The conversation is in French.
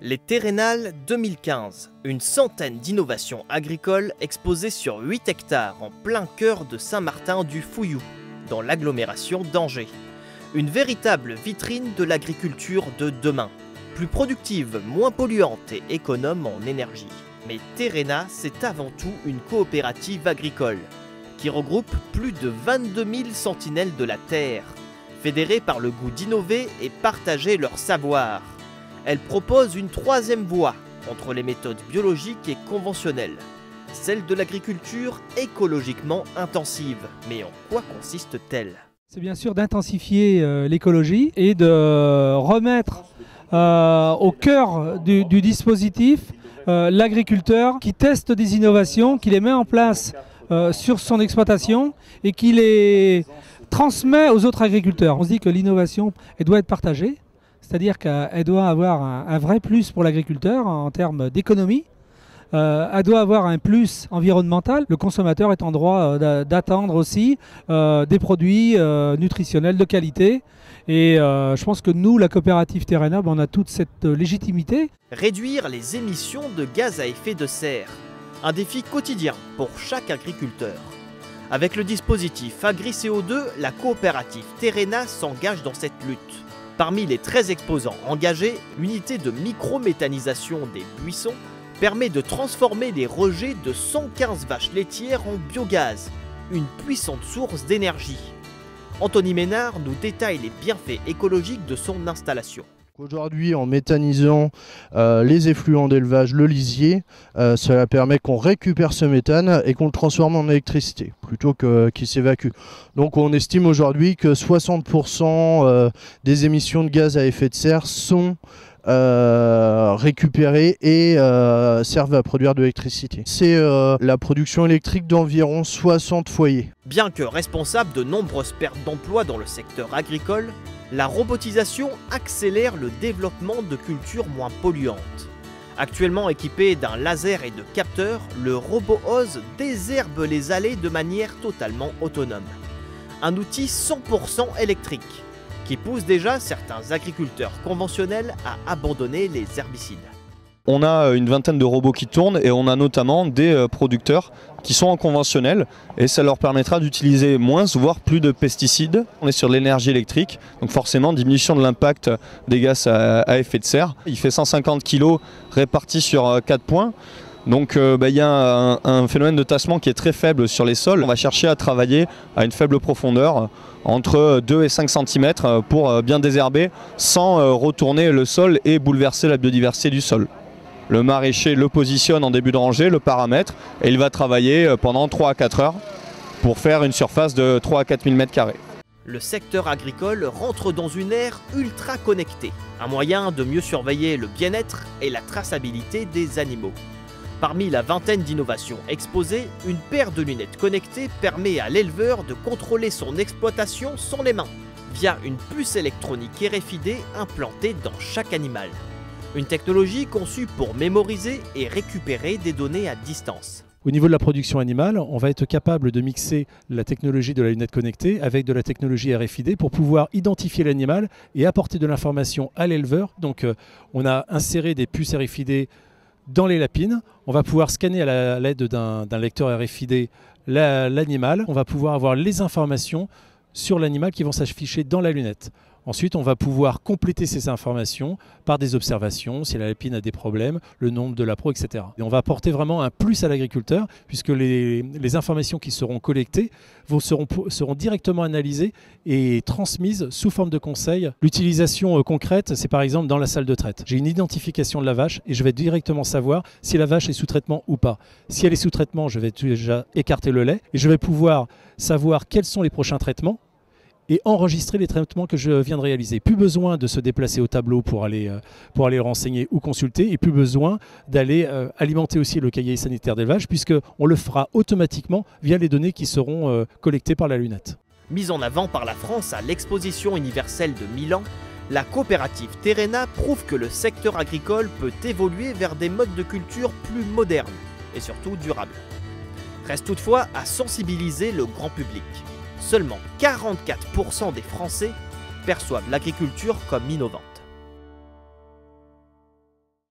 Les Terrénales 2015, une centaine d'innovations agricoles exposées sur 8 hectares en plein cœur de Saint-Martin-du-Fouillou, dans l'agglomération d'Angers. Une véritable vitrine de l'agriculture de demain, plus productive, moins polluante et économe en énergie. Mais Terrena, c'est avant tout une coopérative agricole qui regroupe plus de 22 000 sentinelles de la terre, fédérés par le goût d'innover et partager leur savoir. Elle propose une troisième voie entre les méthodes biologiques et conventionnelles, celle de l'agriculture écologiquement intensive. Mais en quoi consiste-t-elle? C'est bien sûr d'intensifier l'écologie et de remettre au cœur du dispositif l'agriculteur qui teste des innovations, qui les met en place sur son exploitation et qui les transmet aux autres agriculteurs. On se dit que l'innovation, elle doit être partagée. C'est-à-dire qu'elle doit avoir un vrai plus pour l'agriculteur en termes d'économie. Elle doit avoir un plus environnemental. Le consommateur est en droit d'attendre aussi des produits nutritionnels de qualité. Et je pense que nous, la coopérative Terrena, on a toute cette légitimité. Réduire les émissions de gaz à effet de serre. Un défi quotidien pour chaque agriculteur. Avec le dispositif AgriCO2, la coopérative Terrena s'engage dans cette lutte. Parmi les 13 exposants engagés, l'unité de micro-méthanisation des buissons permet de transformer les rejets de 115 vaches laitières en biogaz, une puissante source d'énergie. Anthony Ménard nous détaille les bienfaits écologiques de son installation. Aujourd'hui, en méthanisant les effluents d'élevage, le lisier, cela permet qu'on récupère ce méthane et qu'on le transforme en électricité plutôt qu'il s'évacue. Donc on estime aujourd'hui que 60% des émissions de gaz à effet de serre sont récupérées et servent à produire de l'électricité. C'est la production électrique d'environ 60 foyers. Bien que responsable de nombreuses pertes d'emplois dans le secteur agricole, la robotisation accélère le développement de cultures moins polluantes. Actuellement équipé d'un laser et de capteurs, le RoboHose désherbe les allées de manière totalement autonome. Un outil 100% électrique qui pousse déjà certains agriculteurs conventionnels à abandonner les herbicides. On a une vingtaine de robots qui tournent et on a notamment des producteurs qui sont en conventionnel et ça leur permettra d'utiliser moins, voire plus de pesticides. On est sur l'énergie électrique, donc forcément diminution de l'impact des gaz à effet de serre. Il fait 150 kg répartis sur 4 points. Donc il y a un phénomène de tassement qui est très faible sur les sols. On va chercher à travailler à une faible profondeur, entre 2 et 5 cm pour bien désherber sans retourner le sol et bouleverser la biodiversité du sol. Le maraîcher le positionne en début de rangée, le paramètre, et il va travailler pendant 3 à 4 heures pour faire une surface de 3 à 4 000 m². Le secteur agricole rentre dans une ère ultra connectée, un moyen de mieux surveiller le bien-être et la traçabilité des animaux. Parmi la vingtaine d'innovations exposées, une paire de lunettes connectées permet à l'éleveur de contrôler son exploitation sans les mains, via une puce électronique RFID implantée dans chaque animal. Une technologie conçue pour mémoriser et récupérer des données à distance. Au niveau de la production animale, on va être capable de mixer la technologie de la lunette connectée avec de la technologie RFID pour pouvoir identifier l'animal et apporter de l'information à l'éleveur. Donc on a inséré des puces RFID dans les lapines. On va pouvoir scanner à l'aide d'un lecteur RFID l'animal. On va pouvoir avoir les informations sur l'animal qui vont s'afficher dans la lunette. Ensuite, on va pouvoir compléter ces informations par des observations, si la lapine a des problèmes, le nombre de la proie, etc. Et on va apporter vraiment un plus à l'agriculteur puisque les informations qui seront collectées seront directement analysées et transmises sous forme de conseils. L'utilisation concrète, c'est par exemple dans la salle de traite. J'ai une identification de la vache et je vais directement savoir si la vache est sous traitement ou pas. Si elle est sous traitement, je vais déjà écarter le lait et je vais pouvoir savoir quels sont les prochains traitements et enregistrer les traitements que je viens de réaliser. Plus besoin de se déplacer au tableau pour aller renseigner ou consulter, et plus besoin d'aller alimenter aussi le cahier sanitaire d'élevage, puisqu'on le fera automatiquement via les données qui seront collectées par la lunette. Mise en avant par la France à l'exposition universelle de Milan, la coopérative Terrena prouve que le secteur agricole peut évoluer vers des modes de culture plus modernes et surtout durables. Reste toutefois à sensibiliser le grand public. Seulement 44% des Français perçoivent l'agriculture comme innovante.